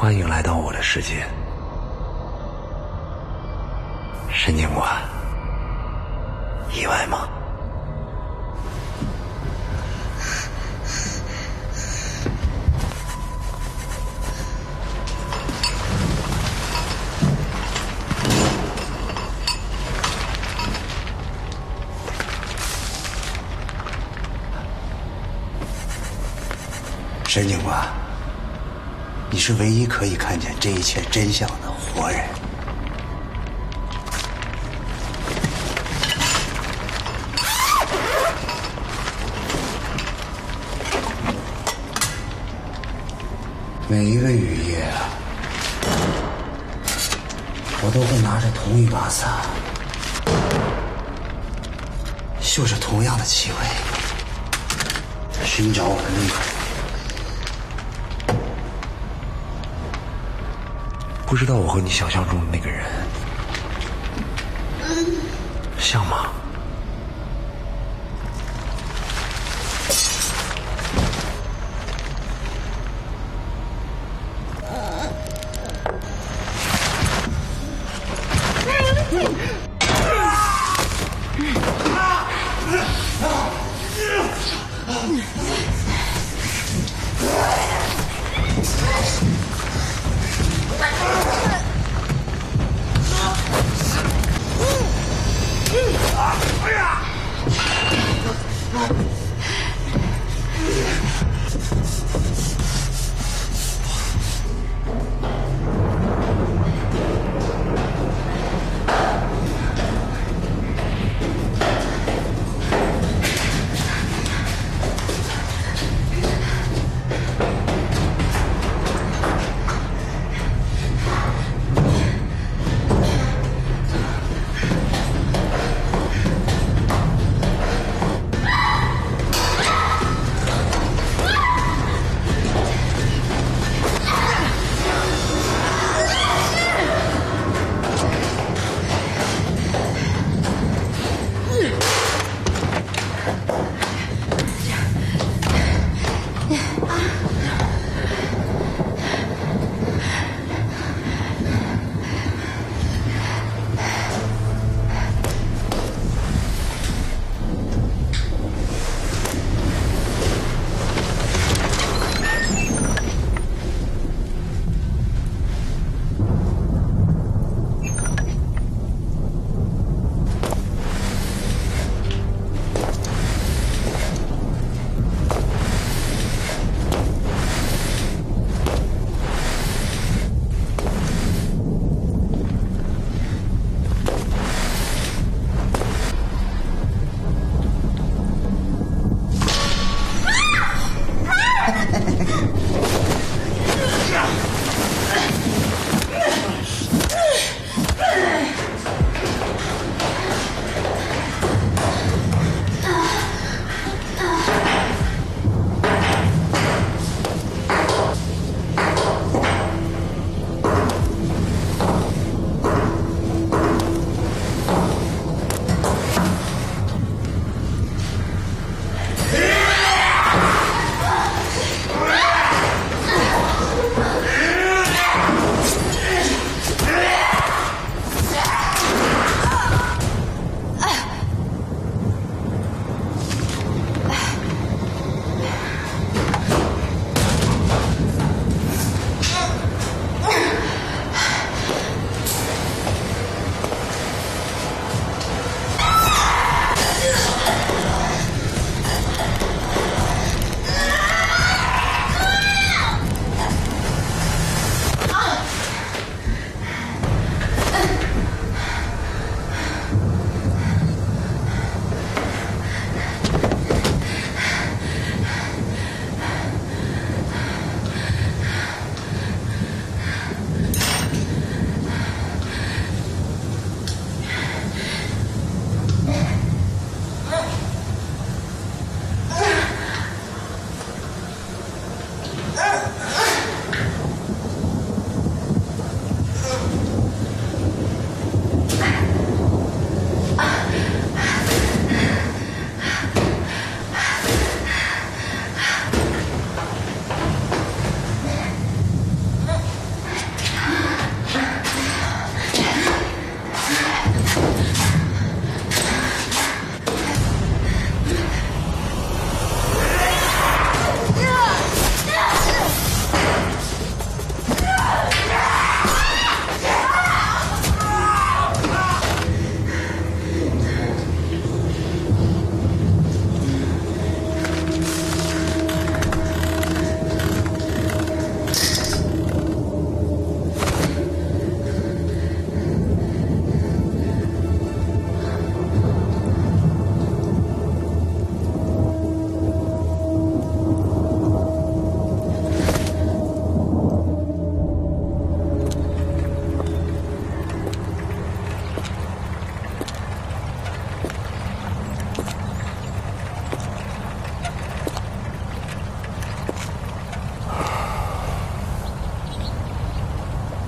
欢迎来到我的世界，申警官。意外吗？申警官，你是唯一可以看见这一切真相的活人。每一个雨夜啊，我都会拿着同一把伞，嗅着同样的气味，寻找我的那个人。不知道我和你想象中的那个人像吗？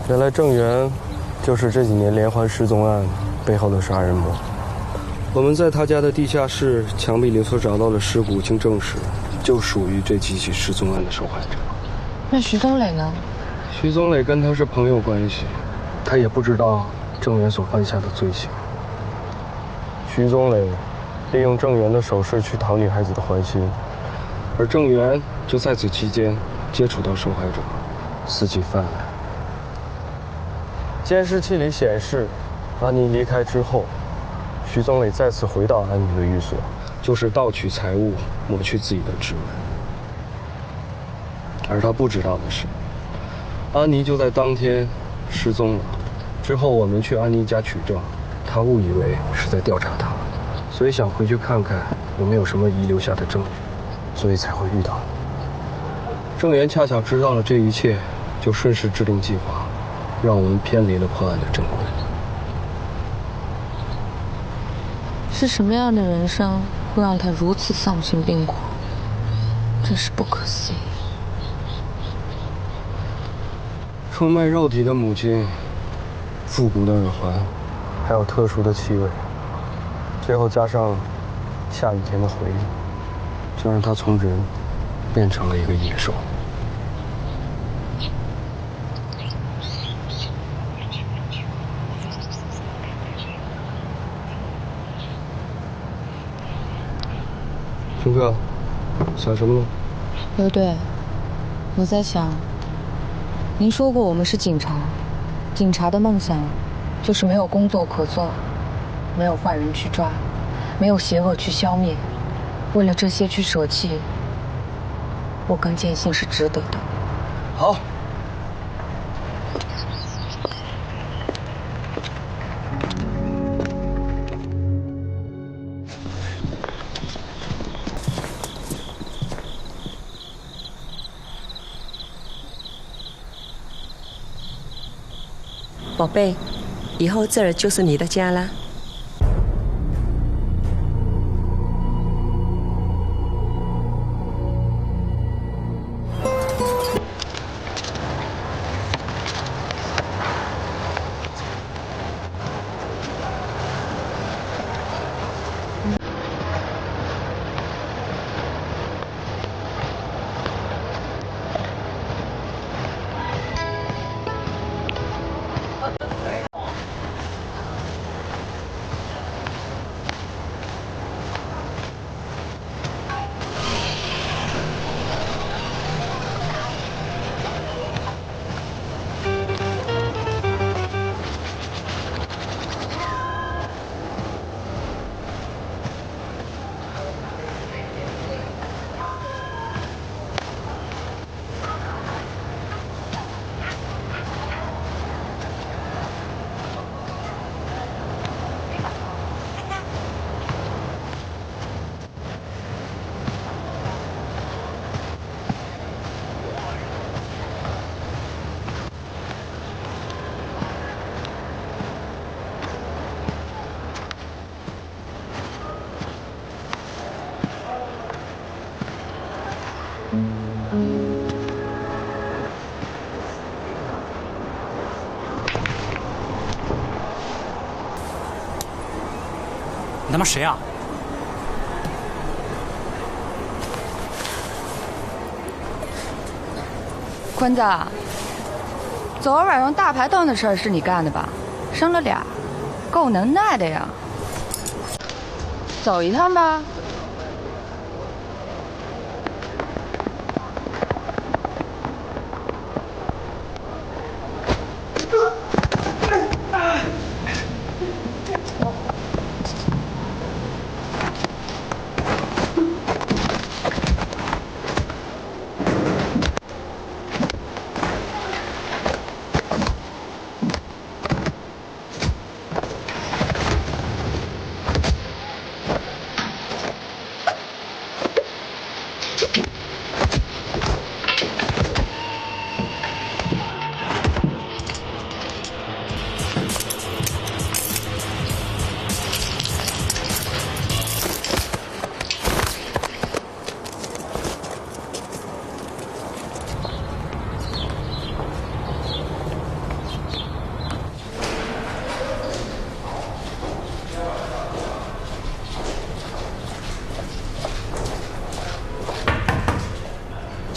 原来郑源就是这几年连环失踪案背后的杀人魔。我们在他家的地下室墙壁里所找到的尸骨，经证实，就属于这几起失踪案的受害者。那徐宗磊呢？徐宗磊跟他是朋友关系，他也不知道郑源所犯下的罪行。徐宗磊利用郑源的手势去讨女孩子的欢心，而郑源就在此期间接触到受害者，伺机犯案。监视器里显示，安妮离开之后，徐宗磊再次回到安妮的寓所，就是盗取财物，抹去自己的指纹。而他不知道的是，安妮就在当天失踪了。之后我们去安妮家取证，他误以为是在调查他，所以想回去看看有没有什么遗留下的证据，所以才会遇到你。郑源恰巧知道了这一切，就顺势制定计划，让我们偏离了破案的正轨。是什么样的人生会让他如此丧心病狂？真是不可思议。出卖肉体的母亲，复古的耳环，还有特殊的气味，最后加上下雨天的回忆，就让他从人变成了一个野兽。春哥，想什么呢？刘队，我在想，您说过我们是警察，警察的梦想就是没有工作可做，没有坏人去抓，没有邪恶去消灭，为了这些去舍弃，我更坚信是值得的。好。宝贝，以后这儿就是你的家啦。你他妈谁啊？坤子，昨儿晚上大排档的事儿是你干的吧？生了俩，够能耐的呀。走一趟吧。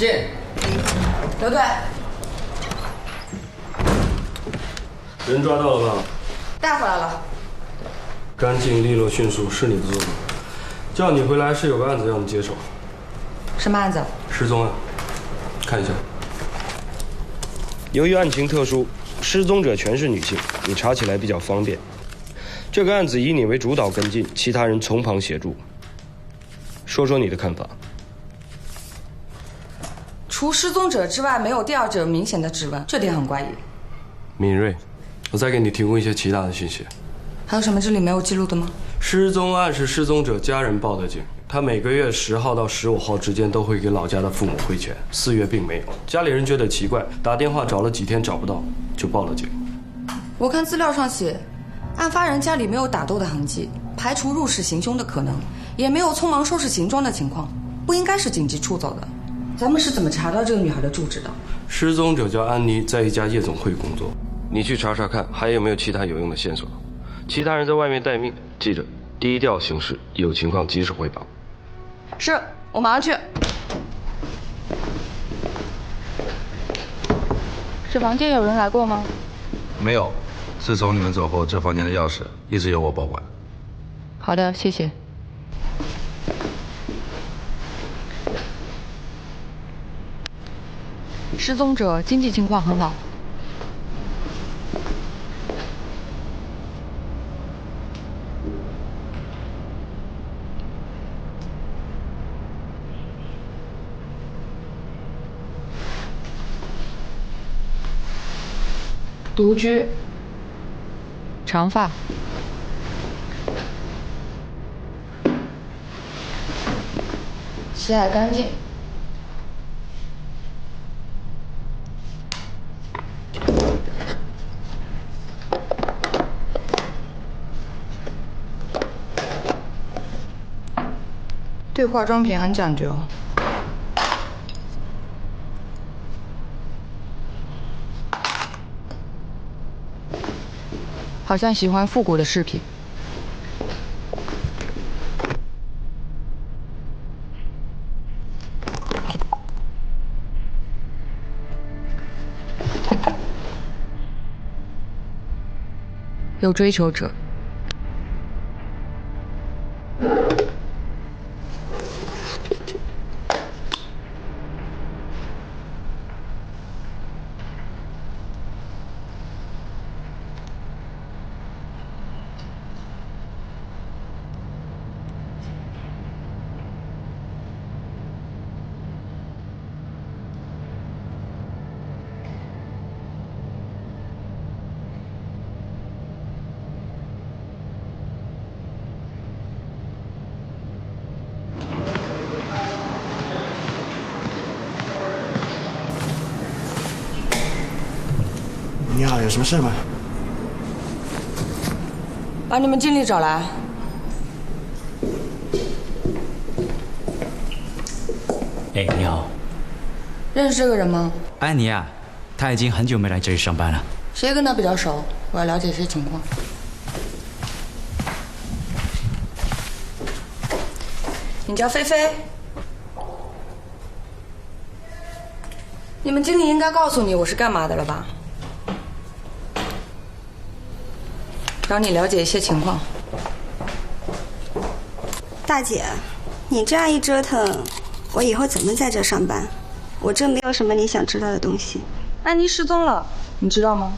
进。刘队，人抓到了吧？带回来了。干净利落迅速，是你的做法。叫你回来是有个案子让你接手。什么案子？失踪案，看一下。由于案情特殊，失踪者全是女性，你查起来比较方便。这个案子以你为主导跟进，其他人从旁协助。说说你的看法。除失踪者之外，没有第二者有明显的指纹，这点很怪异。敏锐，我再给你提供一些其他的信息。还有什么这里没有记录的吗？失踪案是失踪者家人报的警，他每个月10号到15号之间都会给老家的父母汇钱，4月并没有。家里人觉得奇怪，打电话找了几天找不到，就报了警。我看资料上写，案发人家里没有打斗的痕迹，排除入室行凶的可能，也没有匆忙收拾行装的情况，不应该是紧急出走的。咱们是怎么查到这个女孩的住址的？失踪者叫安妮，在一家夜总会工作。你去查查看，还有没有其他有用的线索。其他人在外面待命，记着低调行事，有情况及时汇报。是，我马上去。这房间有人来过吗？没有，自从你们走后，这房间的钥匙一直由我保管。好的，谢谢。失踪者经济情况很好。独居，长发，洗海干净。对化妆品很讲究。好像喜欢复古的饰品。有追求者。你好，有什么事吗？把你们经理找来。哎，你好，认识这个人吗？安妮啊，她已经很久没来这里上班了。谁跟他比较熟？我要了解一些情况。你叫菲菲。你们经理应该告诉你我是干嘛的了吧？找你了解一些情况。大姐，你这样一折腾，我以后怎么在这上班？我这没有什么你想知道的东西。安妮失踪了，你知道吗？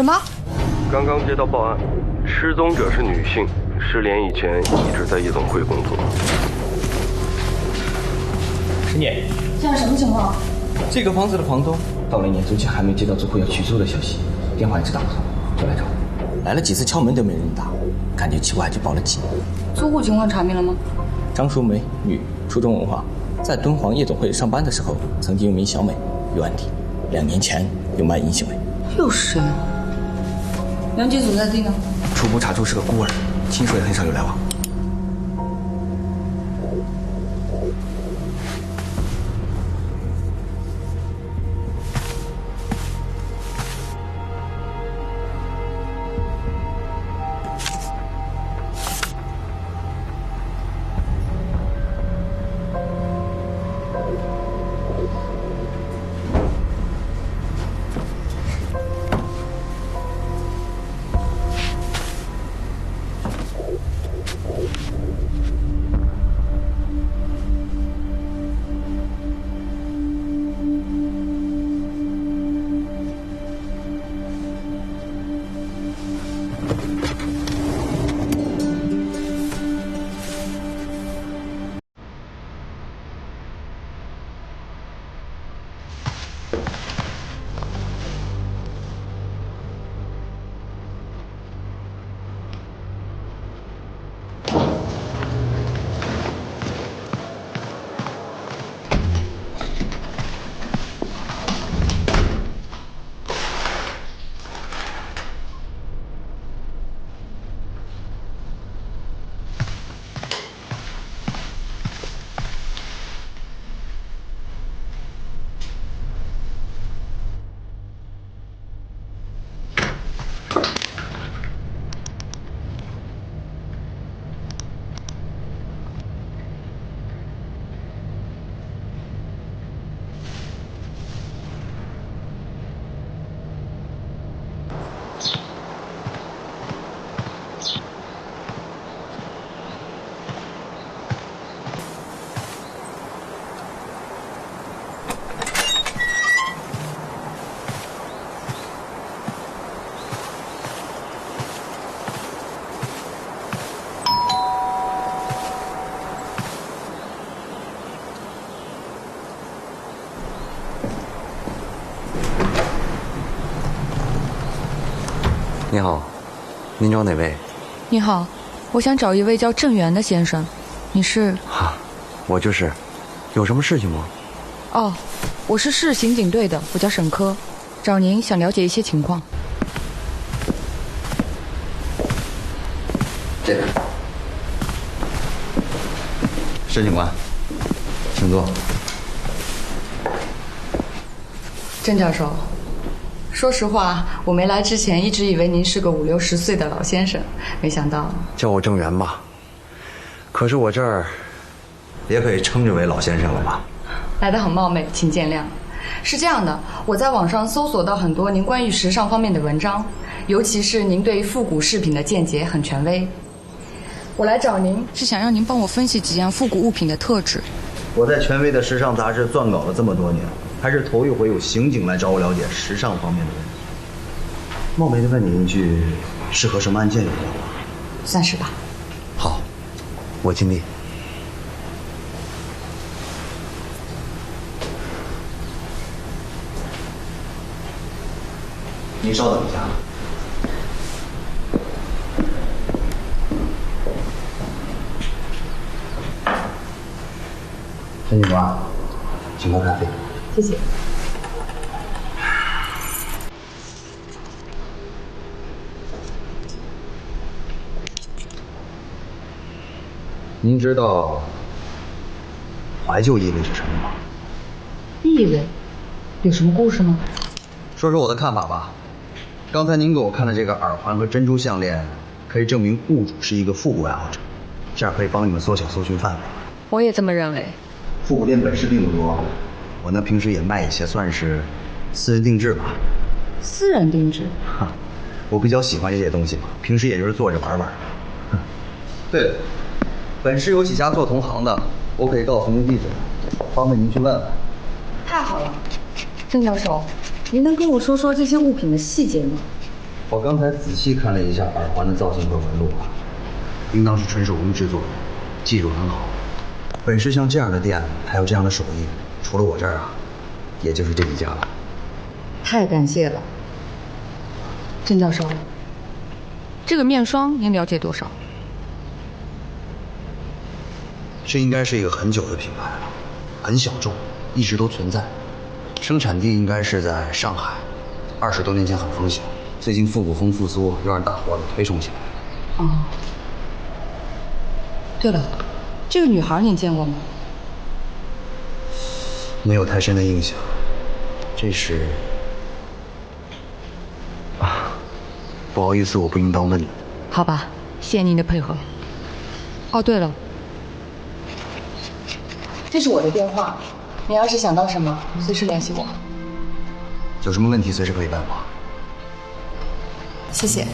什么？刚刚接到报案，失踪者是女性，失联以前一直在夜总会工作。陈姐，现在什么情况？这个房子的房东到了年租期还没接到租户要取租的消息，电话一直打不通，就来找我。来了几次敲门都没人答，感觉奇怪就报了警。租户情况查明了吗？张淑梅，女，初中文化，在敦煌夜总会上班的时候，曾经有名小美有案底，2年前有卖淫行为。又是谁啊？梁姐所在地呢？初步查出是个孤儿，亲属也很少有来往。你好，您找哪位？你好，我想找一位叫郑源的先生，你是？我就是，有什么事情吗？哦，我是市刑警队的，我叫沈科，找您想了解一些情况。这边。沈警官，请坐。郑教授，说实话，我没来之前一直以为您是个50、60岁的老先生，没想到叫我郑源吧。可是我这儿也可以称之为老先生了吧？来得很冒昧，请见谅。是这样的，我在网上搜索到很多您关于时尚方面的文章，尤其是您对复古饰品的见解很权威。我来找您是想让您帮我分析几样复古物品的特质。我在权威的时尚杂志撰稿了这么多年，还是头一回有刑警来找我了解时尚方面的问题。冒昧的问你一句，是和什么案件有关吗？算是吧。好，我尽力。您稍等一下。陈警官，请喝咖啡。谢谢。您知道怀旧意味是什么吗？意味？有什么故事吗？说说我的看法吧。刚才您给我看的这个耳环和珍珠项链，可以证明雇主是一个复古爱好者，这样可以帮你们缩小搜寻范围。我也这么认为。复古店本事并不多，我呢平时也卖一些，算是私人定制吧。私人定制？我比较喜欢这些东西嘛，平时也就是坐着玩玩。对了，本市有几家做同行的，我可以告诉您地址，方便您去问问。太好了，郑教授，您能跟我说说这些物品的细节吗？我刚才仔细看了一下耳环的造型和纹路啊，应当是纯手工制作的，技术很好。本市像这样的店，还有这样的手艺，除了我这儿啊，也就是这几家了。太感谢了，郑教授。这个面霜您了解多少？这应该是一个很久的品牌了，很小众，一直都存在。生产地应该是在上海，20多年前很风行，最近复古风复苏，又让大伙给推崇起来了。哦。对了，这个女孩您见过吗？没有太深的印象。这是不好意思，我不应当问的。好吧，谢谢您的配合。哦，对了，这是我的电话，你要是想到什么，随时联系我。有什么问题随时可以问我。谢谢。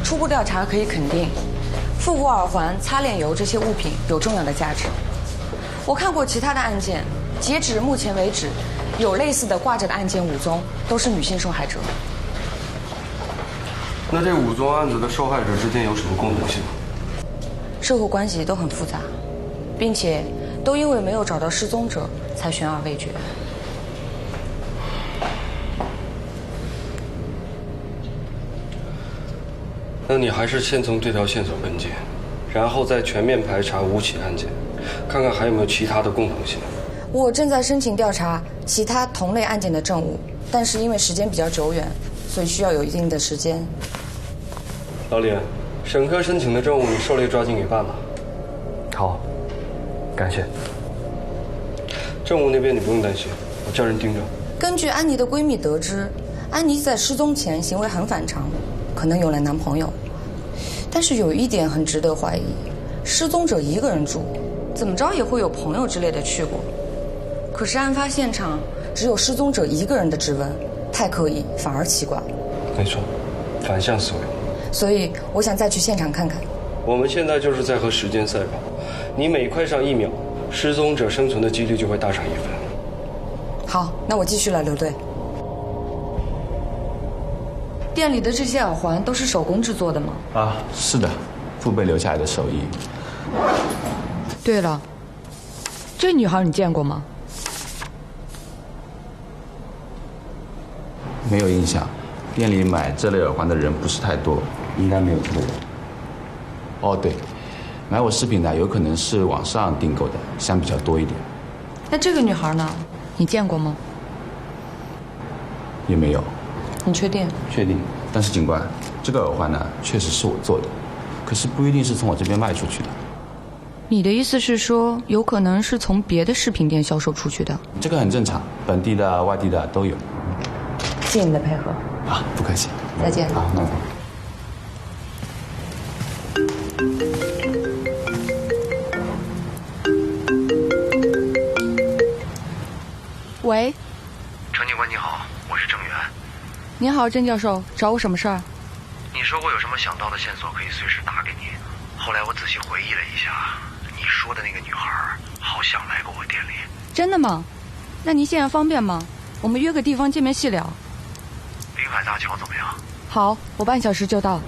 初步调查可以肯定，复古耳环、擦脸油这些物品有重要的价值。我看过其他的案件，截止目前为止，有类似的挂着的案件5宗，都是女性受害者。那这5宗案子的受害者之间有什么共同性？社会关系都很复杂，并且都因为没有找到失踪者才悬而未决。那你还是先从这条线索跟进，然后再全面排查5起案件，看看还有没有其他的共同性。我正在申请调查其他同类案件的证物，但是因为时间比较久远，所以需要有一定的时间。老李，沈科申请的证物你受累抓紧给办了。好，感谢。证物那边你不用担心，我叫人盯着。根据安妮的闺蜜得知，安妮在失踪前行为很反常，可能有了男朋友。但是有一点很值得怀疑，失踪者一个人住，怎么着也会有朋友之类的去过。可是案发现场只有失踪者一个人的指纹，太刻意反而奇怪。没错，反向思维。所以我想再去现场看看。我们现在就是在和时间赛跑，你每快上1秒，失踪者生存的几率就会大上1分。好，那我继续了，刘队。店里的这些耳环都是手工制作的吗？啊，是的，父辈留下来的手艺。对了，这女孩你见过吗？没有印象，店里买这类耳环的人不是太多，应该没有这个人。哦，对，买我饰品的有可能是网上订购的，相比较多一点。那这个女孩呢？你见过吗？也没有。你确定？确定。但是警官，这个耳环呢，确实是我做的，可是不一定是从我这边卖出去的。你的意思是说，有可能是从别的饰品店销售出去的？这个很正常，本地的、外地的都有。谢谢你的配合。啊，不客气。再见。好，那。喂，程警官你好，我是郑源。你好，郑教授，找我什么事儿？你说过有什么想到的线索可以随时打给你。后来我仔细回忆了一下，你说的那个女孩好像来过我店里。真的吗？那您现在方便吗？我们约个地方见面细聊。滨海大桥怎么样？好，我半小时就到。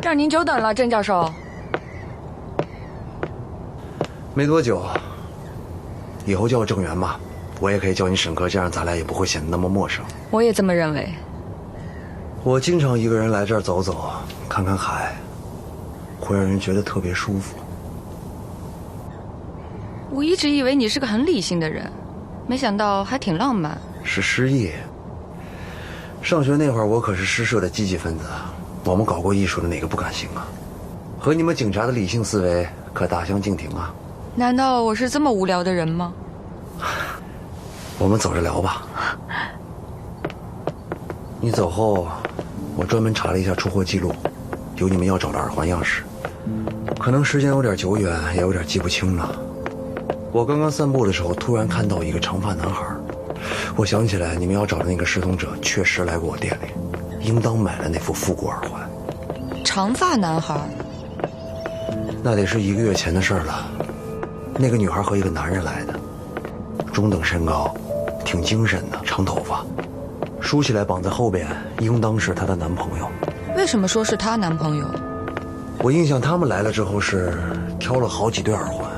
让您久等了，郑教授。没多久，以后叫我郑源吧，我也可以叫你沈科，这样咱俩也不会显得那么陌生。我也这么认为。我经常一个人来这儿走走，看看海，会让人觉得特别舒服。我一直以为你是个很理性的人，没想到还挺浪漫。是失忆。上学那会儿，我可是诗社的积极分子，我们搞过艺术的哪个不感性啊？和你们警察的理性思维可大相径庭啊！难道我是这么无聊的人吗？我们走着聊吧。你走后，我专门查了一下出货记录，有你们要找的耳环样式，可能时间有点久远，也有点记不清了。我刚刚散步的时候，突然看到一个长发男孩，我想起来你们要找的那个失踪者确实来过我店里，应当买了那副复古耳环。长发男孩？那得是1个月前的事了。那个女孩和一个男人来的，中等身高，挺精神的，长头发，梳起来绑在后边，应当是她的男朋友。为什么说是她男朋友？我印象他们来了之后是挑了好几对耳环，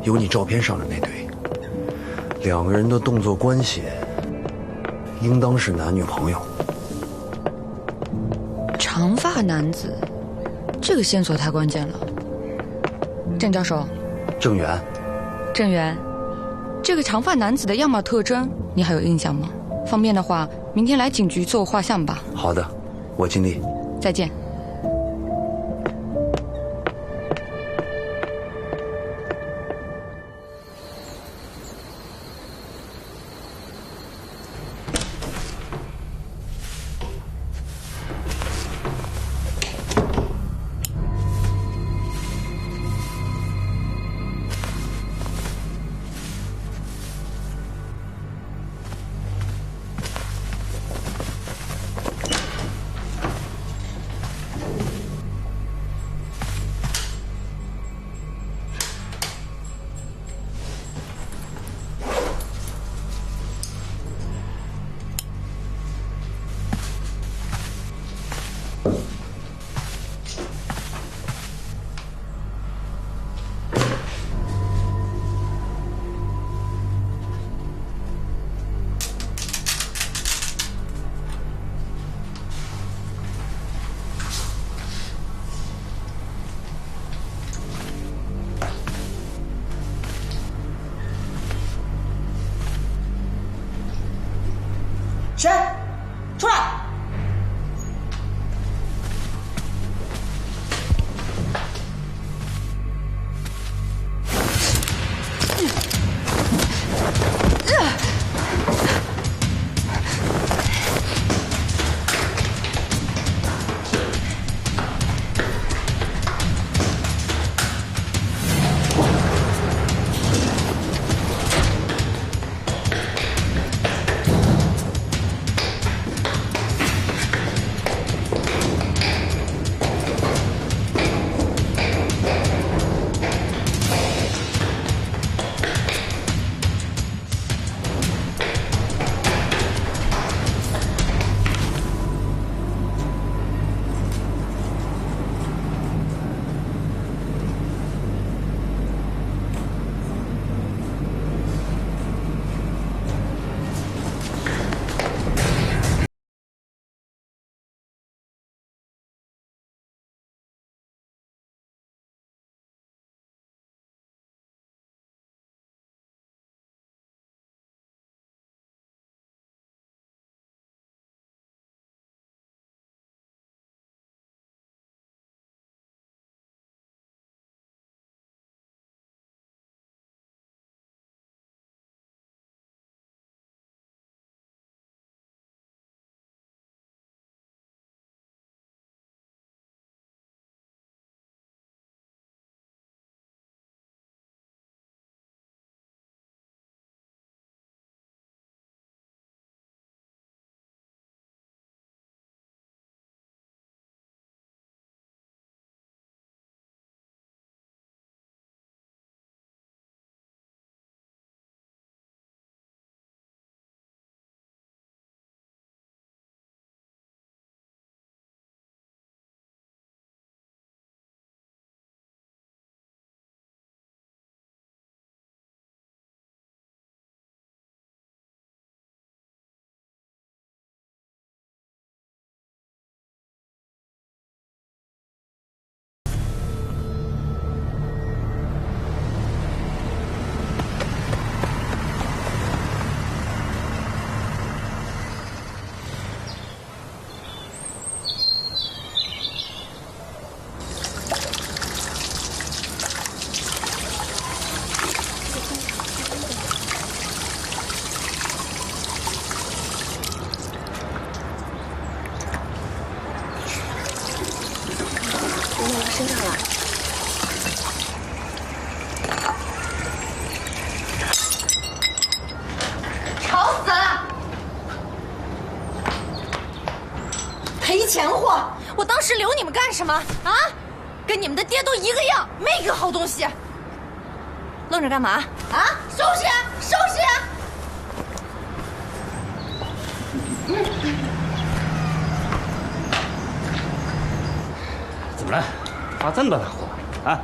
有你照片上的那对。2个人的动作关系，应当是男女朋友。长发男子，这个线索太关键了。郑教授，郑源，郑源，这个长发男子的样貌特征你还有印象吗？方便的话，明天来警局做画像吧。好的，我尽力。再见。谁？出来！身上了。吵死了！赔钱货！我当时留你们干什么啊？跟你们的爹都一个样，没个好东西。愣着干嘛？啊！收拾啊！收拾啊！怎么了？发这么大火啊？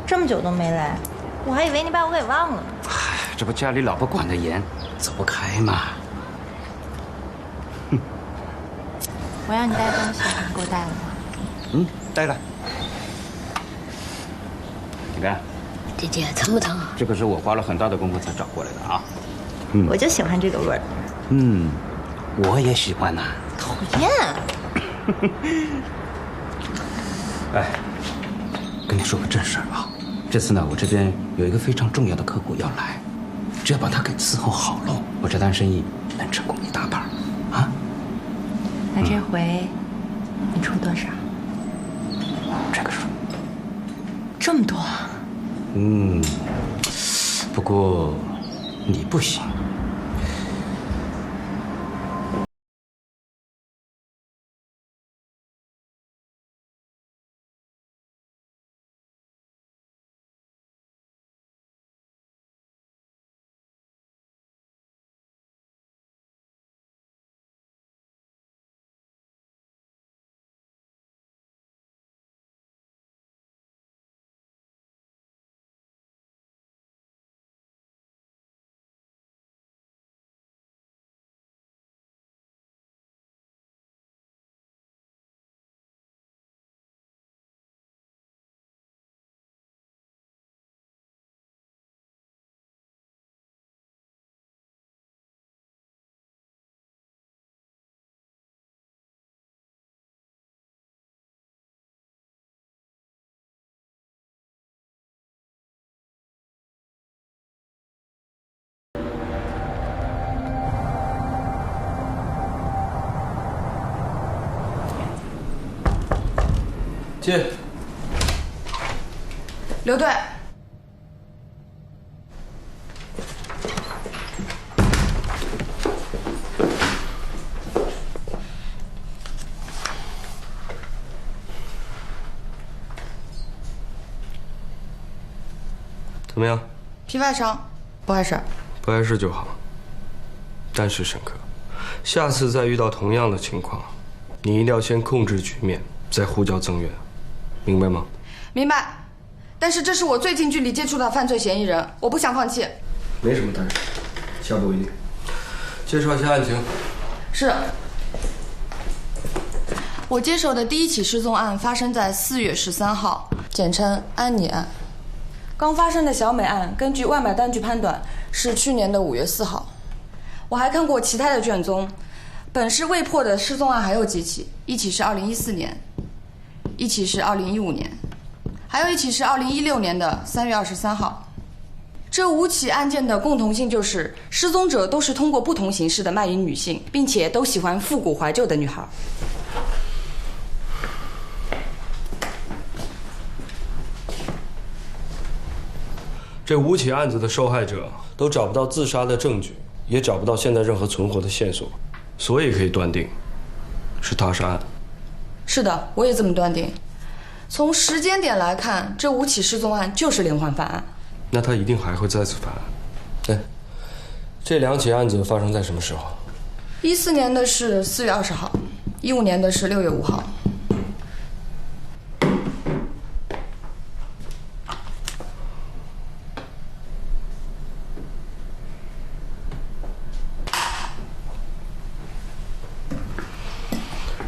这么久都没来，我还以为你把我给忘了呢。这不家里老婆管得严，走不开嘛。哼，我让你带东西，你给我带了吗？嗯，带了。你看，姐姐疼不疼啊？这个是我花了很大的功夫才找过来的啊。我就喜欢这个味儿。我也喜欢呐。讨厌。哎，跟你说个正事儿啊，这次呢，我这边有一个非常重要的客户要来，只要把他给伺候好了，我这单生意能成功一大半啊。那这回你出多少？这个数。这么多？不过你不行。进。刘队。怎么样？皮外伤，不碍事。不碍事就好。但是沈科，下次再遇到同样的情况，你一定要先控制局面，再呼叫增援，明白吗？明白。但是这是我最近距离接触的犯罪嫌疑人，我不想放弃。没什么但是，下步一定。介绍一下案情。是。我接手的第一起失踪案发生在4月13号，简称安妮案。刚发生的小美案，根据外买单据判断是去年的5月4号。我还看过其他的卷宗，本市未破的失踪案还有几起，一起是2014年，一起是2015年，还有一起是2016年的3月23号。这5起案件的共同性就是失踪者都是通过不同形式的卖淫女性，并且都喜欢复古怀旧的女孩。这5起案子的受害者都找不到自杀的证据，也找不到现在任何存活的线索，所以可以断定是他杀案。是的，我也这么断定。从时间点来看，这5起失踪案就是连环犯案。那他一定还会再次犯案。哎，这2起案子发生在什么时候？14年的是4月20号，15年的是6月5号。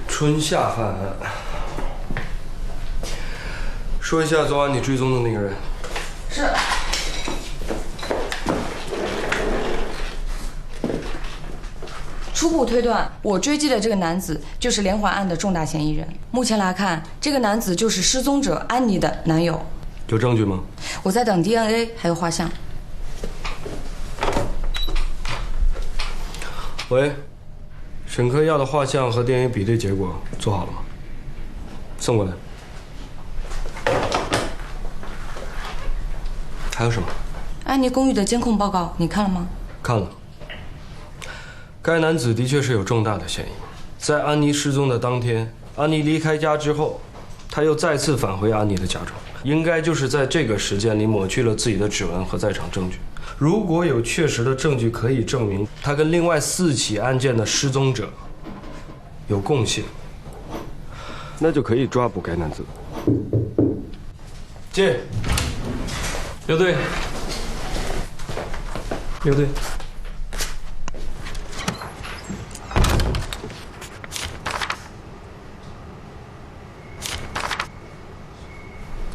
春夏犯案。说一下昨晚你追踪的那个人。是。初步推断，我追击的这个男子就是连环案的重大嫌疑人。目前来看，这个男子就是失踪者安妮的男友。有证据吗？我在等 DNA 还有画像。喂，沈科要的画像和DNA 比对结果做好了吗？送过来。还有什么？安妮公寓的监控报告你看了吗？看了。该男子的确是有重大的嫌疑。在安妮失踪的当天，安妮离开家之后，他又再次返回安妮的家中，应该就是在这个时间里抹去了自己的指纹和在场证据。如果有确实的证据可以证明他跟另外4起案件的失踪者有共性，那就可以抓捕该男子。进，刘队，刘队。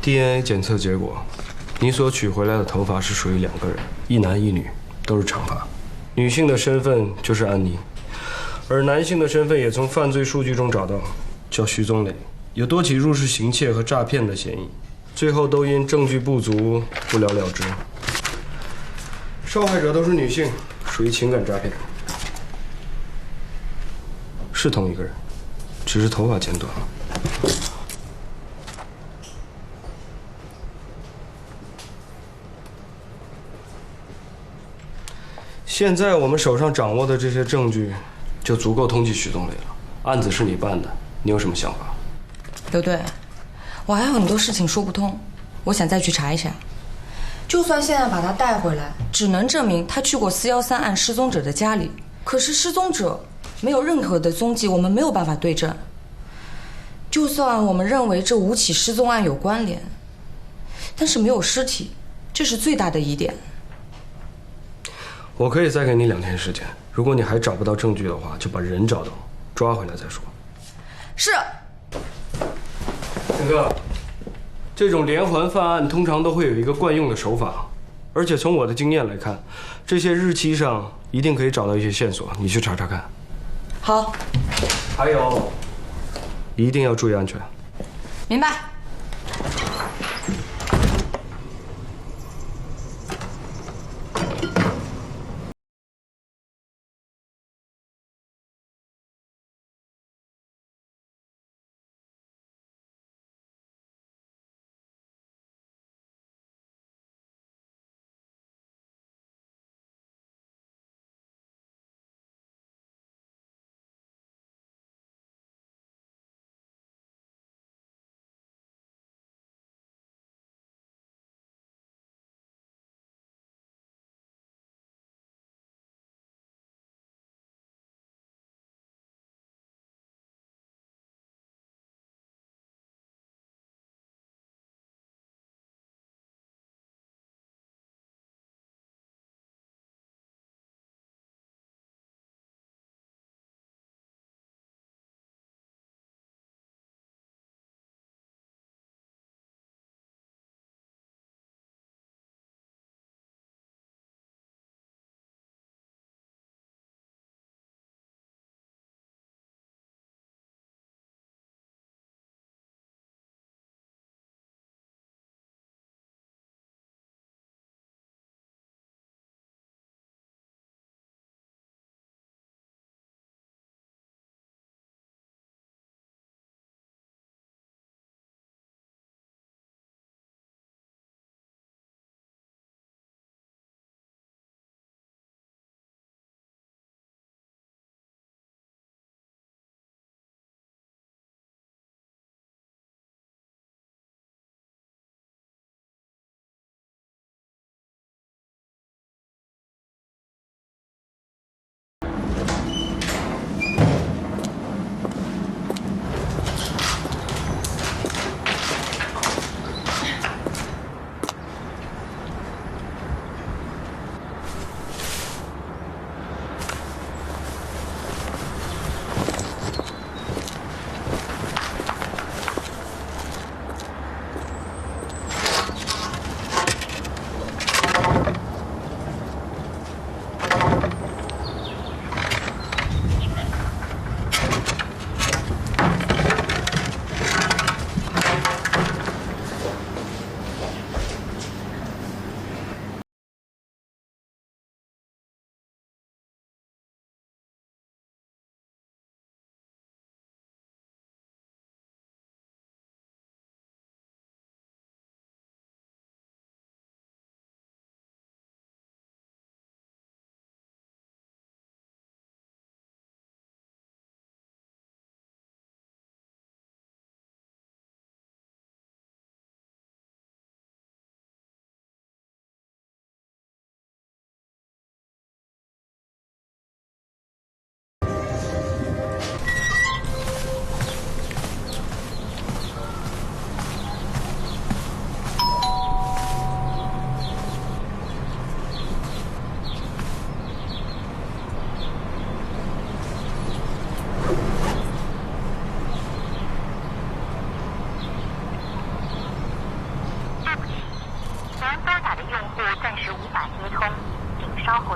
DNA 检测结果，你所取回来的头发是属于2个人，一男一女，都是长发。女性的身份就是安妮，而男性的身份也从犯罪数据中找到，叫徐宗磊，有多起入室行窃和诈骗的嫌疑，最后都因证据不足不了了之。受害者都是女性，属于情感诈骗，是同一个人，只是头发剪短了。现在我们手上掌握的这些证据，就足够通缉徐宗磊了。案子是你办的，你有什么想法？刘队，我还有很多事情说不通，我想再去查一下。就算现在把他带回来，只能证明他去过413案失踪者的家里，可是失踪者没有任何的踪迹，我们没有办法对证。就算我们认为这5起失踪案有关联，但是没有尸体，这是最大的疑点。我可以再给你2天时间，如果你还找不到证据的话，就把人找到，抓回来再说。是。陈哥，这种连环犯案通常都会有一个惯用的手法，而且从我的经验来看，这些日期上一定可以找到一些线索，你去查查看。好。还有，一定要注意安全。明白。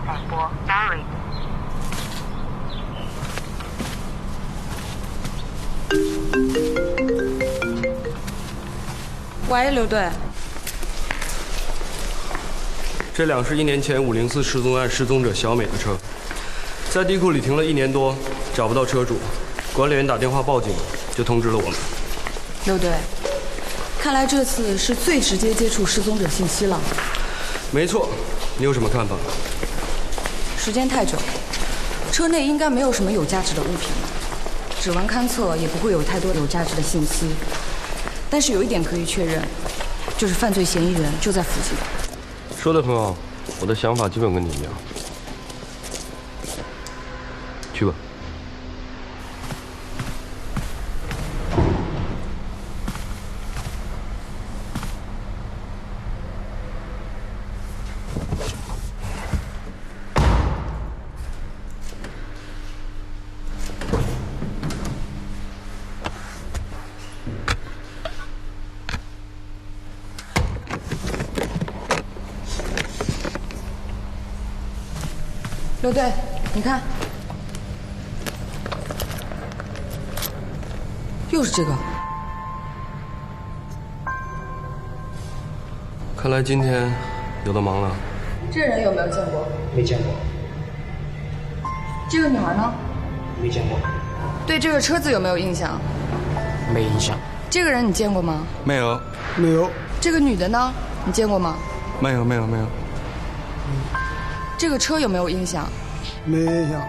再拨 ，Sorry。喂，刘队。这辆是1年前504失踪案失踪者小美的车，在地库里停了1年多，找不到车主，管理员打电话报警，就通知了我们。刘队，看来这次是最直接接触失踪者信息了。没错，你有什么看法？时间太久，车内应该没有什么有价值的物品了，指纹勘测也不会有太多有价值的信息。但是有一点可以确认，就是犯罪嫌疑人就在附近。说得很好，我的想法基本跟你一样。去吧。刘队，你看，又是这个。看来今天有的忙了。这人有没有见过？没见过。这个女孩呢？没见过。对这个车子有没有印象？没印象。这个人你见过吗？没有。没有。这个女的呢？你见过吗？没有。这个车有没有印象？没印象。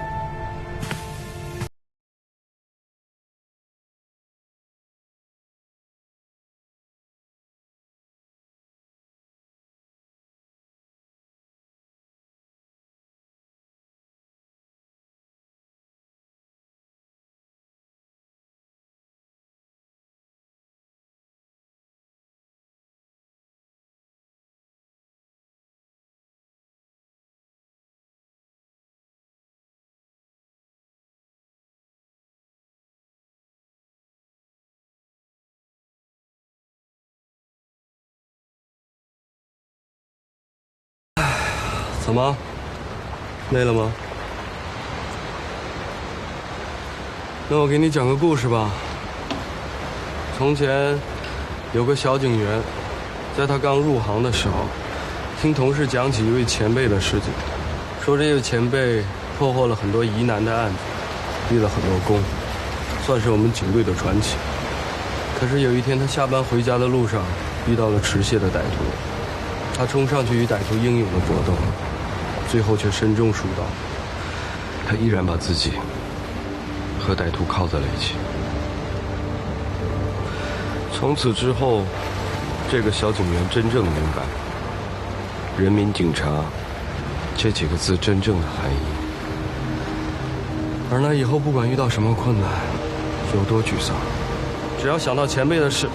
怎么？累了吗？那我给你讲个故事吧。从前有个小警员，在他刚入行的时候，听同事讲起一位前辈的事情，说这位前辈破获了很多疑难的案子，立了很多功，算是我们警队的传奇。可是有一天他下班回家的路上，遇到了持械的歹徒，他冲上去与歹徒英勇的搏斗，最后却身中数刀。他依然把自己和歹徒铐在了一起。从此之后，这个小警员真正明白人民警察这几个字真正的含义。而那以后不管遇到什么困难，有多沮丧，只要想到前辈的事，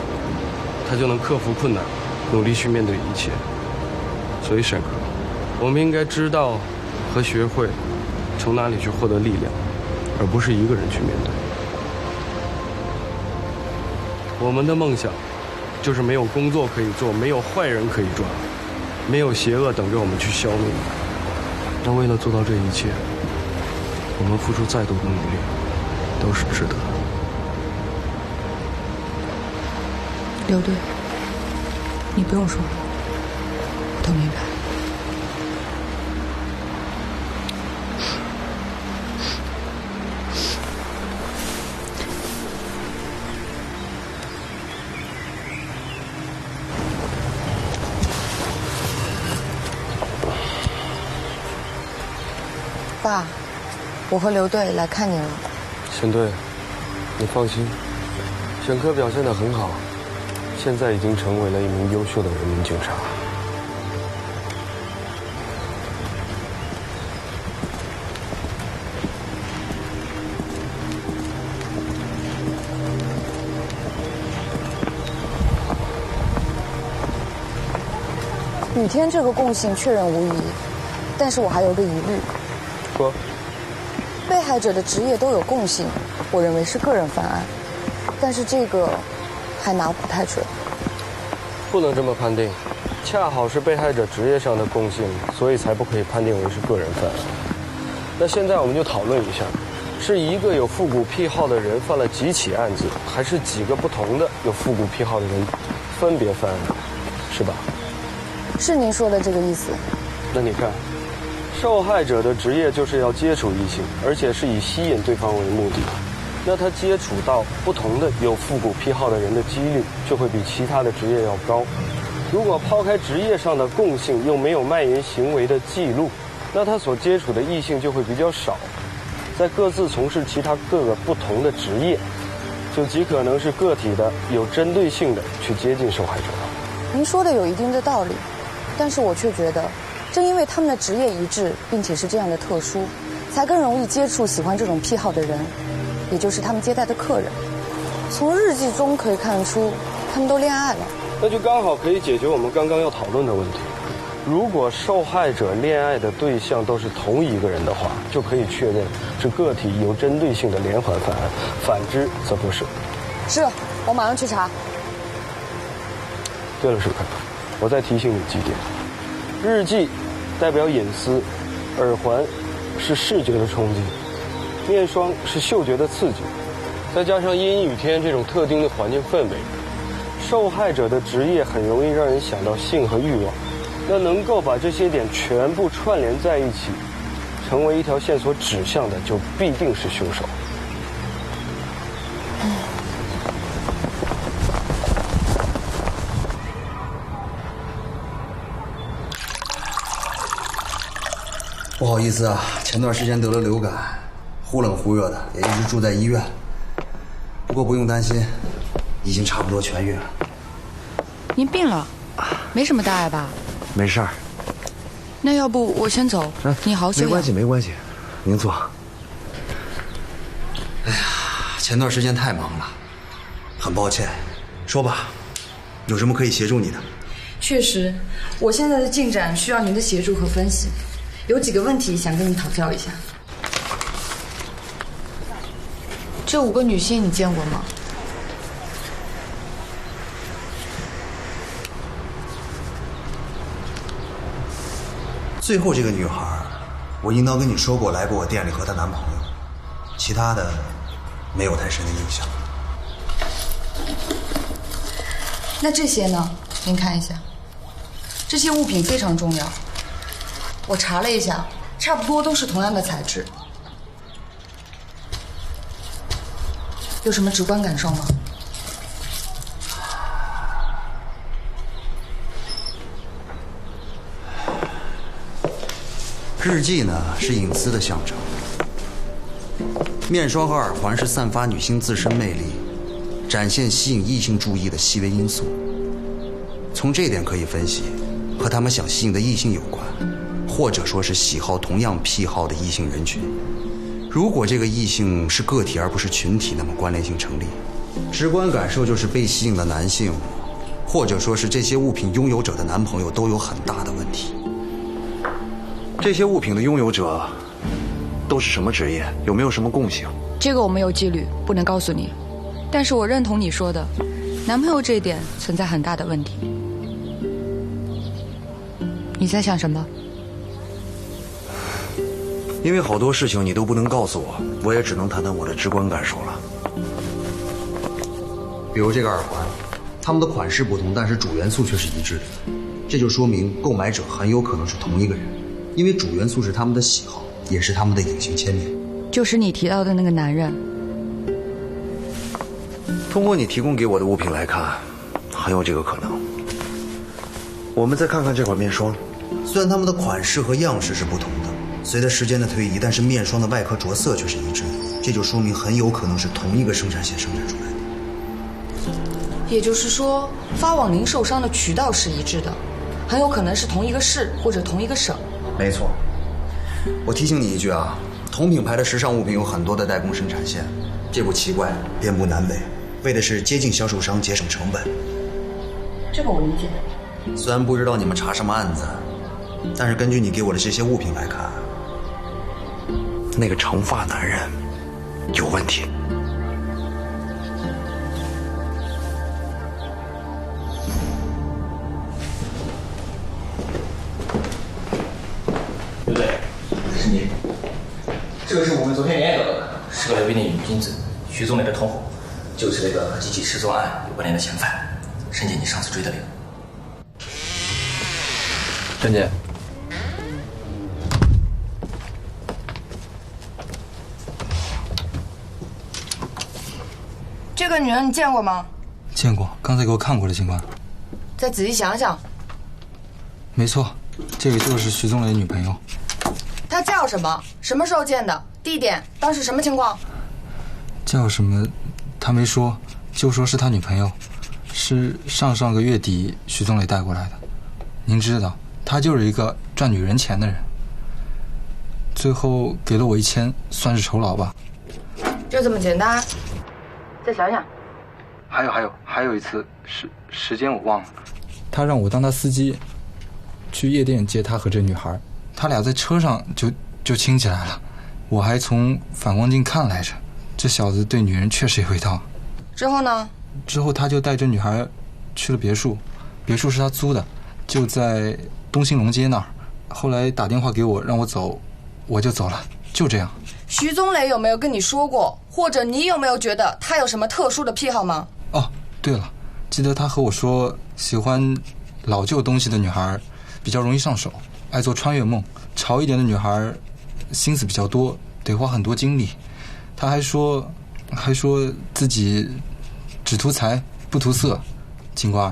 他就能克服困难，努力去面对一切。所以沈哥，我们应该知道和学会从哪里去获得力量，而不是一个人去面对。我们的梦想就是没有工作可以做，没有坏人可以抓，没有邪恶等着我们去消灭。但为了做到这一切，我们付出再多的努力都是值得的。刘队，你不用说，我都明白。爸，我和刘队来看你了。沈队，你放心，沈科表现得很好，现在已经成为了一名优秀的人民警察。雨天这个共性确认无疑，但是我还有个疑虑。说。被害者的职业都有共性，我认为是个人犯案，但是这个还拿不太准。不能这么判定。恰好是被害者职业上的共性，所以才不可以判定为是个人犯案。那现在我们就讨论一下，是一个有复古癖好的人犯了几起案子，还是几个不同的有复古癖好的人分别犯案，是吧？是您说的这个意思。那你看，受害者的职业就是要接触异性，而且是以吸引对方为目的。那他接触到不同的有复古癖好的人的几率就会比其他的职业要高。如果抛开职业上的共性，又没有卖淫行为的记录，那他所接触的异性就会比较少。在各自从事其他各个不同的职业，就极可能是个体的、有针对性的去接近受害者。您说的有一定的道理，但是我却觉得，正因为他们的职业一致，并且是这样的特殊，才更容易接触喜欢这种癖好的人，也就是他们接待的客人。从日记中可以看出，他们都恋爱了。那就刚好可以解决我们刚刚要讨论的问题。如果受害者恋爱的对象都是同一个人的话，就可以确认是个体有针对性的连环犯案，反之则不是。是，我马上去查。对了，舒克，我再提醒你几点：日记代表隐私，耳环是视觉的冲击，面霜是嗅觉的刺激，再加上阴雨天这种特定的环境氛围，受害者的职业很容易让人想到性和欲望。那能够把这些点全部串联在一起，成为一条线索指向的，就必定是凶手。不好意思啊，前段时间得了流感，忽冷忽热的，也一直住在医院。不过不用担心，已经差不多痊愈了。您病了，没什么大碍吧？没事儿。那要不我先走，你好好休养。没关系，没关系，您坐。哎呀，前段时间太忙了，很抱歉。说吧，有什么可以协助你的？确实，我现在的进展需要您的协助和分析，有几个问题想跟你讨教一下。这5个女性你见过吗？最后这个女孩，我应当跟你说过来过我店里和她男朋友，其他的没有太深的印象。那这些呢？您看一下，这些物品非常重要。我查了一下，差不多都是同样的材质。有什么直观感受吗？日记呢是隐私的象征，面霜和耳环是散发女性自身魅力、展现吸引异性注意的细微因素。从这点可以分析，和他们想吸引的异性有关，或者说是喜好同样癖好的异性人群。如果这个异性是个体而不是群体，那么关联性成立。直观感受就是被吸引的男性，或者说是这些物品拥有者的男朋友都有很大的问题。这些物品的拥有者都是什么职业？有没有什么共性？这个我没有纪律，不能告诉你。但是我认同你说的，男朋友这一点存在很大的问题。你在想什么？因为好多事情你都不能告诉我，我也只能谈谈我的直观感受了。比如这个耳环，它们的款式不同，但是主元素却是一致的，这就说明购买者很有可能是同一个人。因为主元素是他们的喜好，也是他们的隐形签名。就是你提到的那个男人。通过你提供给我的物品来看，很有这个可能。我们再看看这款面霜，虽然它们的款式和样式是不同的，随着时间的推移，但是面霜的外壳着色却是一致的，这就说明很有可能是同一个生产线生产出来的。也就是说，发往您受伤的渠道是一致的，很有可能是同一个市或者同一个省。没错，我提醒你一句啊，同品牌的时尚物品有很多的代工生产线，这不奇怪，遍布南北，为的是接近销售商，节省成本。这个我理解。虽然不知道你们查什么案子，但是根据你给我的这些物品来看，那个长发男人有问题。姐，这个是我们昨天联系到的，是个刘斌的女精子，徐宗磊的同伙，就是那个和几起失踪案有关联的嫌犯。沈姐，你上次追的那个。沈姐，这个女人你见过吗？见过，刚才给我看过了，警官。再仔细想想。没错，这个就是徐宗磊的女朋友。她叫什么？什么时候见的？地点？当时什么情况？叫什么？他没说，就说是他女朋友，是上个月底徐宗磊带过来的。您知道，他就是一个赚女人钱的人。最后给了我1000，算是酬劳吧。就这么简单？再想想。还有一次，时间我忘了。他让我当他司机，去夜店接他和这女孩，他俩在车上就亲起来了。我还从反光镜看来着，这小子对女人确实有一套。之后呢？之后他就带着女孩去了别墅，别墅是他租的，就在东兴隆街那儿。后来打电话给我让我走，我就走了，就这样。徐宗磊有没有跟你说过，或者你有没有觉得他有什么特殊的癖好吗？哦，对了，记得他和我说，喜欢老旧东西的女孩比较容易上手，爱做穿越梦。潮一点的女孩心思比较多，得花很多精力。他还说自己只图财不图色。警官，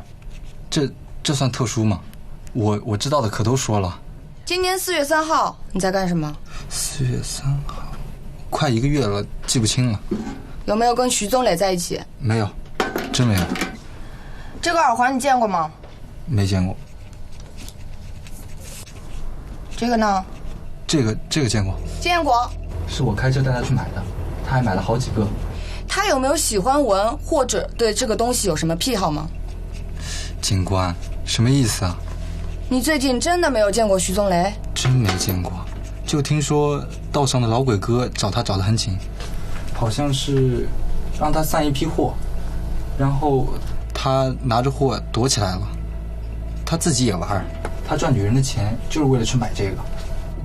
这算特殊吗？我知道的可都说了。今年4月3号你在干什么？4月3号，快1个月了，记不清了。有没有跟徐宗磊在一起？没有，真没有。这个耳环你见过吗？没见过。这个呢？这个见过。见过。是我开车带他去买的，他还买了好几个。他有没有喜欢闻或者对这个东西有什么癖好吗？警官，什么意思啊？你最近真的没有见过徐宗磊？真没见过，就听说道上的老鬼哥找得很勤，好像是让他散一批货，然后他拿着货躲起来了。他自己也玩，他赚女人的钱就是为了去买这个。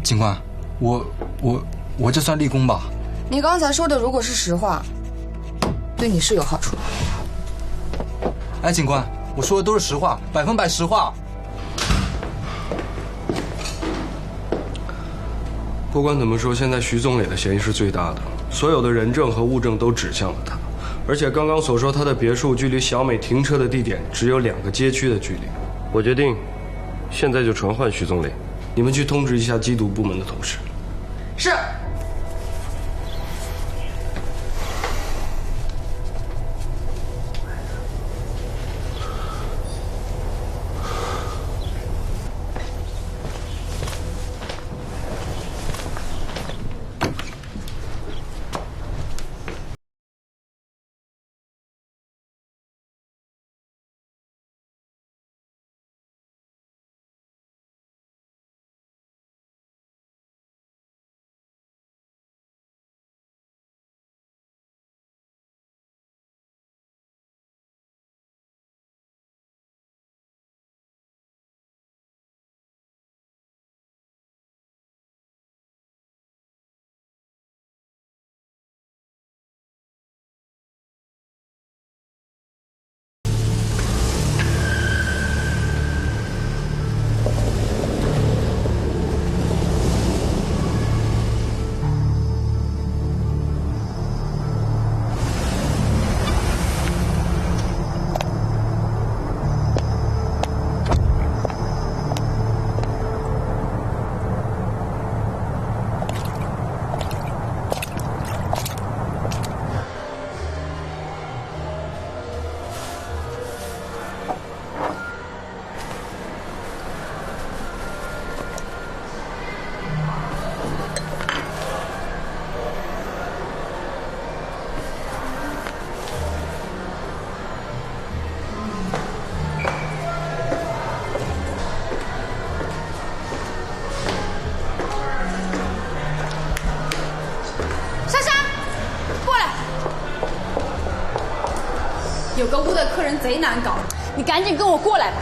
警官，我这算立功吧？你刚才说的如果是实话，对你是有好处。哎，警官，我说的都是实话，100%实话。不管怎么说，现在徐宗磊的嫌疑是最大的，所有的人证和物证都指向了他。而且刚刚所说他的别墅距离小美停车的地点只有2个街区的距离。我决定，现在就传唤徐宗磊，你们去通知一下缉毒部门的同事。是。有个屋的客人贼难搞，你赶紧跟我过来吧。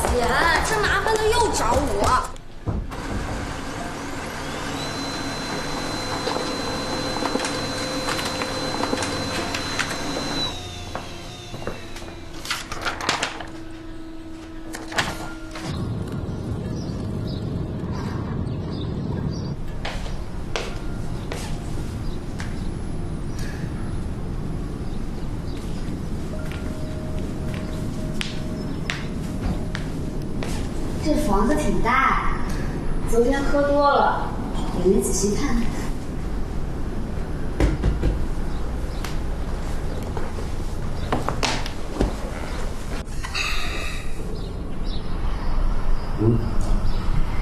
姐，这麻烦的又找我。房子挺大呀，昨天喝多了，也没仔细看。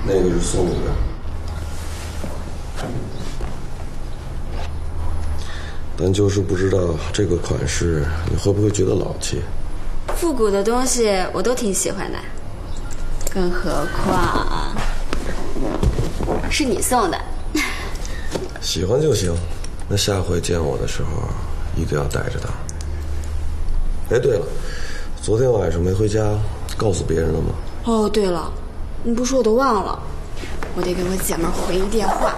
那个是送你的。但就是不知道这个款式你会不会觉得老气？复古的东西我都挺喜欢的，更何况是你送的。喜欢就行，那下回见我的时候一定要带着它。哎，对了，昨天晚上没回家，告诉别人了吗？哦，对了，你不说我都忘了，我得给我姐妹回一电话。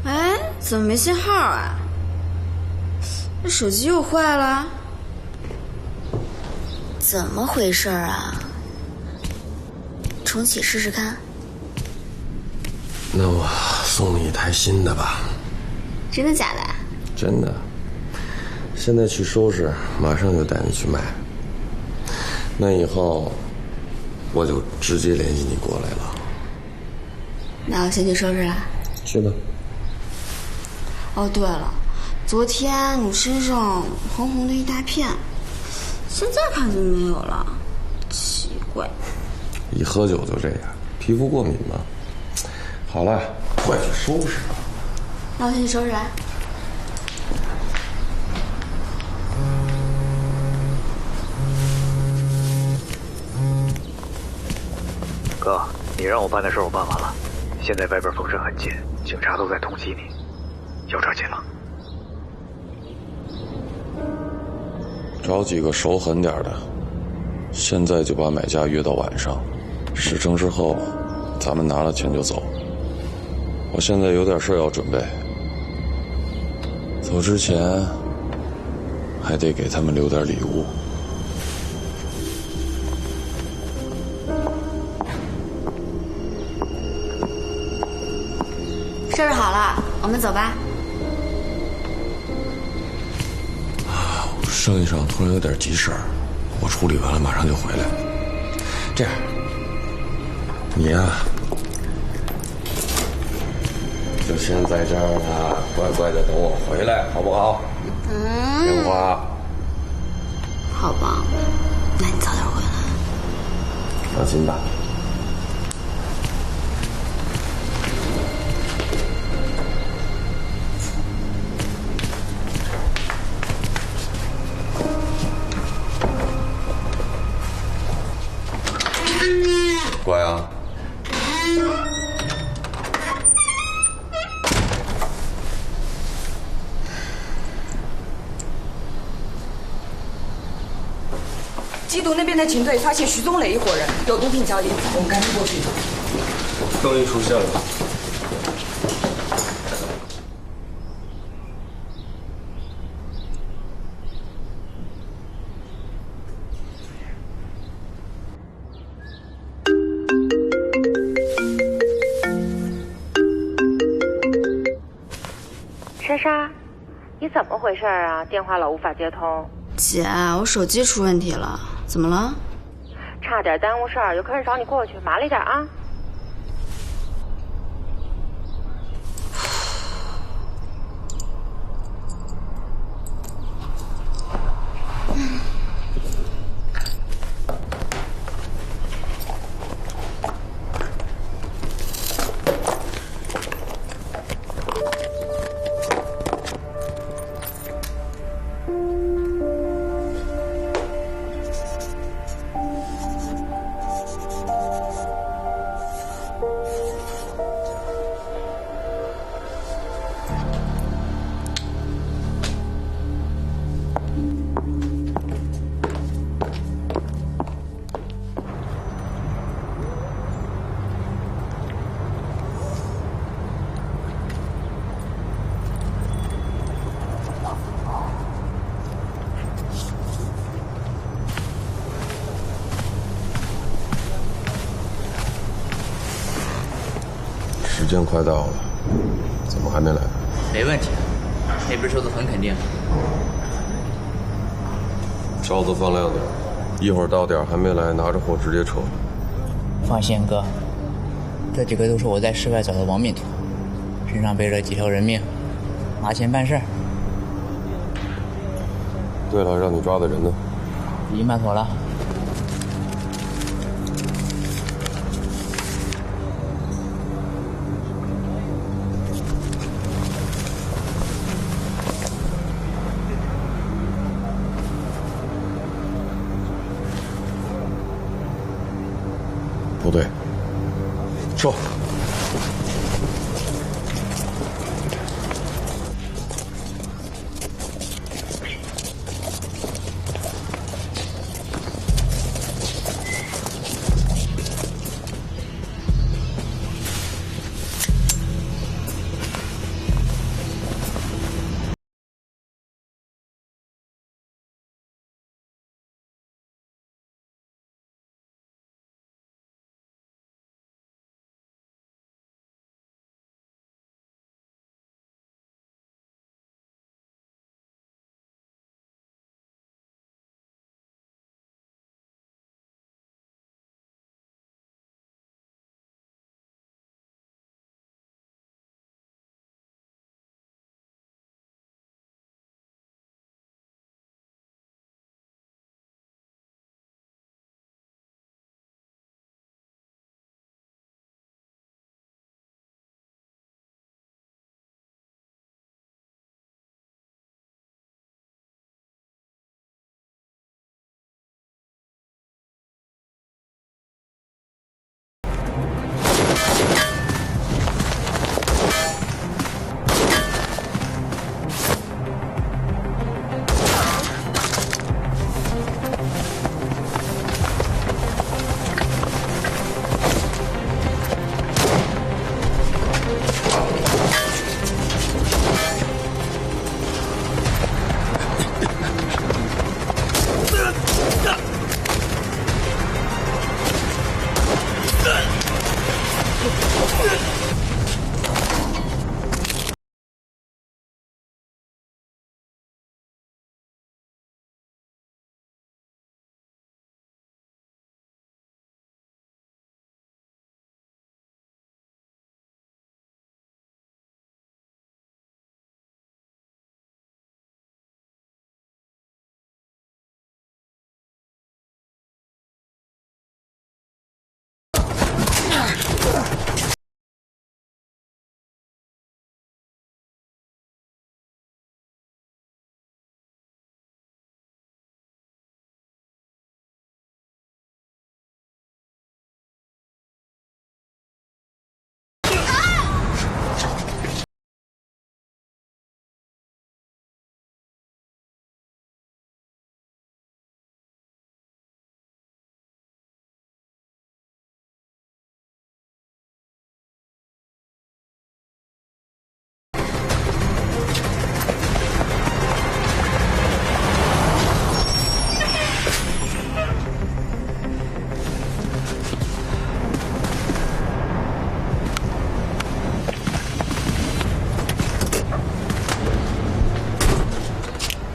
哎，怎么没信号啊？这手机又坏了？怎么回事啊？重启试试看。那我送你一台新的吧。真的假的？真的。现在去收拾，马上就带你去卖。那以后我就直接联系你过来了。那我先去收拾了。去吧。哦，对了，昨天你身上红红的一大片，现在看就没有了，奇怪。一喝酒就这样，皮肤过敏嘛。好了，快去收拾吧。那我先去收拾啊。哥，你让我办的事我办完了，现在外边风声很紧，警察都在通缉你，要抓紧了。找几个手狠点的，现在就把买家约到晚上，事成之后，咱们拿了钱就走。我现在有点事要准备，走之前还得给他们留点礼物。收拾好了，我们走吧。生意上突然有点急事儿，我处理完了马上就回来。这样，你呀，就先在这儿呢，乖乖的等我回来，好不好？听话。好吧，那你早点回来。放心吧。乖啊。缉毒那边的警队发现徐宗磊一伙人有毒品交易，我们赶紧过去。终于出现了。莎莎，你怎么回事啊？电话老无法接通。姐，我手机出问题了，怎么了？差点耽误事儿，有客人找你过去，麻利点啊。时间快到了，怎么还没来？没问题。那边车子很肯定。罩子放亮点，一会儿到点还没来，拿着货直接撤。放心，哥，这几个都是我在市外找的亡命徒，身上背着几条人命，拿钱办事儿。对了，让你抓的人呢？已经办妥了。不对，撤。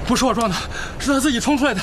不是我撞的，是他自己冲出来的。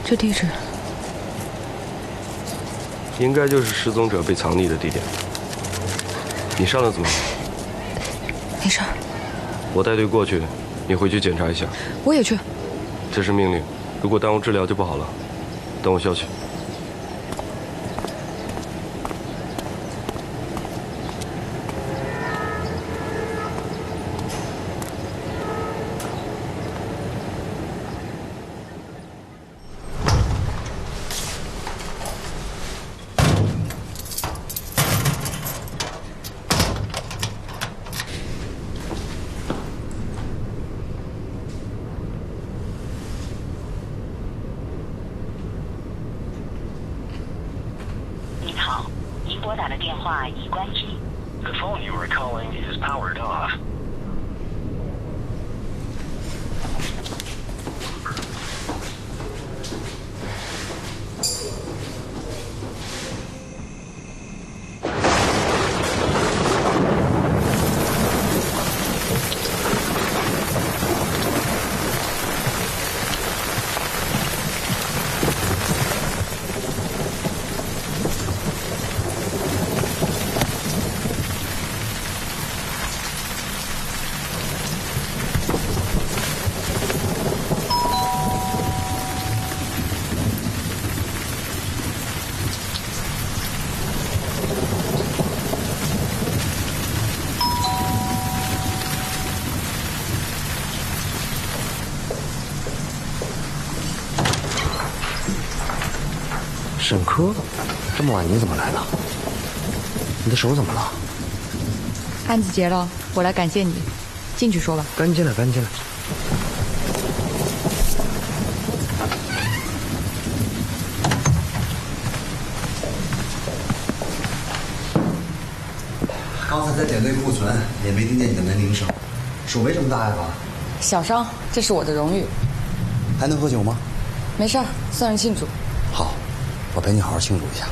这地址应该就是失踪者被藏匿的地点。你伤得怎么样？没事。我带队过去，你回去检查一下。我也去。这是命令，如果耽误治疗就不好了。等我消息。打的电话已关机。The phone you are calling is powered off. 沈科，这么晚你怎么来了？你的手怎么了？案子结了，我来感谢你。进去说吧。赶紧来，赶紧来。刚才在点对库存，也没听见你的门铃声，手没什么大碍吧？小伤，这是我的荣誉。还能喝酒吗？没事儿，算是庆祝。好，我陪你好好庆祝一下。